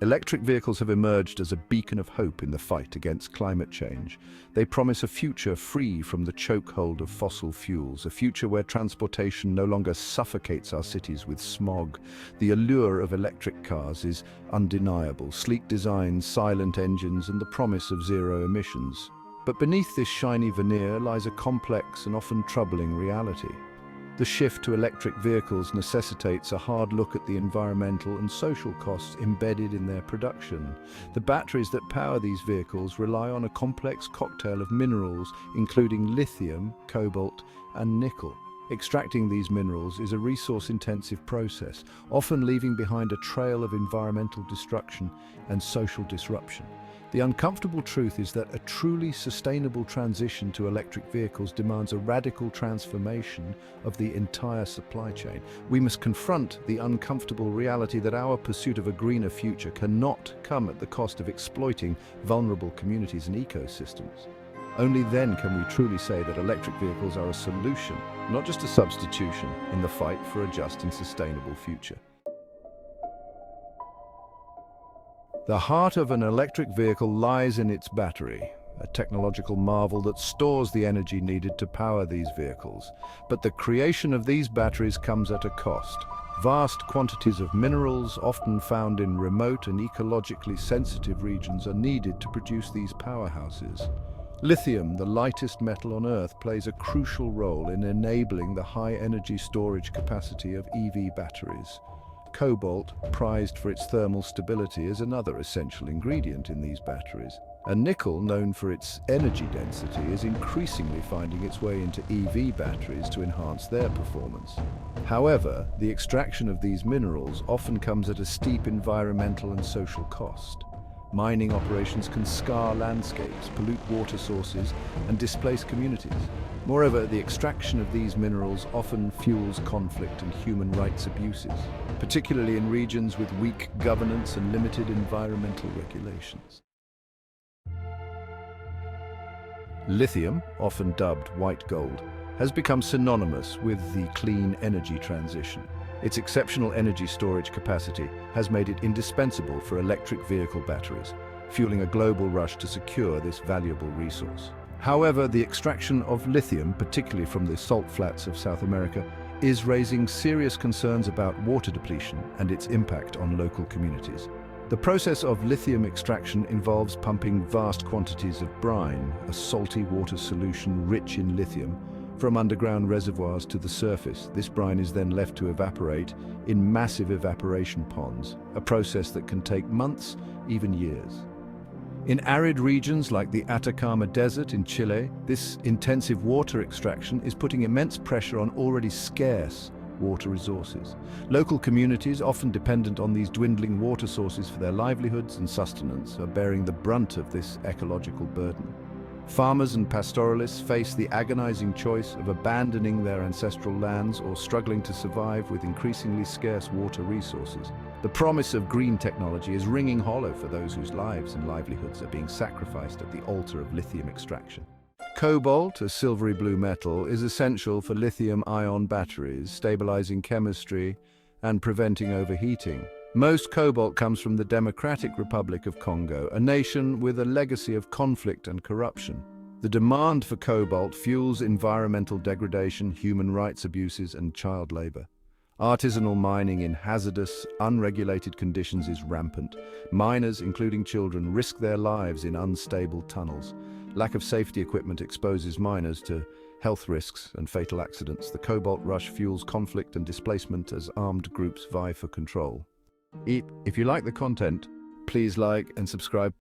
Electric vehicles have emerged as a beacon of hope in the fight against climate change. They promise a future free from the chokehold of fossil fuels, a future where transportation no longer suffocates our cities with smog. The allure of electric cars is undeniable: sleek designs, silent engines, and the promise of zero emissions. But beneath this shiny veneer lies a complex and often troubling reality. The shift to electric vehicles necessitates a hard look at the environmental and social costs embedded in their production. The batteries that power these vehicles rely on a complex cocktail of minerals, including lithium, cobalt, and nickel. Extracting these minerals is a resource-intensive process, often leaving behind a trail of environmental destruction and social disruption. The uncomfortable truth is that a truly sustainable transition to electric vehicles demands a radical transformation of the entire supply chain. We must confront the uncomfortable reality that our pursuit of a greener future cannot come at the cost of exploiting vulnerable communities and ecosystems. Only then can we truly say that electric vehicles are a solution, not just a substitution, in the fight for a just and sustainable future. The heart of an electric vehicle lies in its battery, a technological marvel that stores the energy needed to power these vehicles. But the creation of these batteries comes at a cost. Vast quantities of minerals, often found in remote and ecologically sensitive regions, are needed to produce these powerhouses. Lithium, the lightest metal on Earth, plays a crucial role in enabling the high-energy storage capacity of EV batteries. Cobalt, prized for its thermal stability, is another essential ingredient in these batteries. And nickel, known for its energy density, is increasingly finding its way into EV batteries to enhance their performance. However, the extraction of these minerals often comes at a steep environmental and social cost. Mining operations can scar landscapes, pollute water sources, and displace communities. Moreover, the extraction of these minerals often fuels conflict and human rights abuses, particularly in regions with weak governance and limited environmental regulations. Lithium, often dubbed white gold, has become synonymous with the clean energy transition. Its exceptional energy storage capacity has made it indispensable for electric vehicle batteries, fueling a global rush to secure this valuable resource. However, the extraction of lithium, particularly from the salt flats of South America, is raising serious concerns about water depletion and its impact on local communities. The process of lithium extraction involves pumping vast quantities of brine, a salty water solution rich in lithium, from underground reservoirs to the surface. This brine is then left to evaporate in massive evaporation ponds, a process that can take months, even years. In arid regions like the Atacama Desert in Chile, this intensive water extraction is putting immense pressure on already scarce water resources. Local communities, often dependent on these dwindling water sources for their livelihoods and sustenance, are bearing the brunt of this ecological burden. Farmers and pastoralists face the agonizing choice of abandoning their ancestral lands or struggling to survive with increasingly scarce water resources. The promise of green technology is ringing hollow for those whose lives and livelihoods are being sacrificed at the altar of lithium extraction. Cobalt, a silvery blue metal, is essential for lithium-ion batteries, stabilizing chemistry and preventing overheating. Most cobalt comes from the Democratic Republic of Congo, a nation with a legacy of conflict and corruption. The demand for cobalt fuels environmental degradation, human rights abuses, and child labor. Artisanal mining in hazardous, unregulated conditions is rampant. Miners, including children, risk their lives in unstable tunnels. Lack of safety equipment exposes miners to health risks and fatal accidents. The cobalt rush fuels conflict and displacement as armed groups vie for control. If you like the content, please like and subscribe.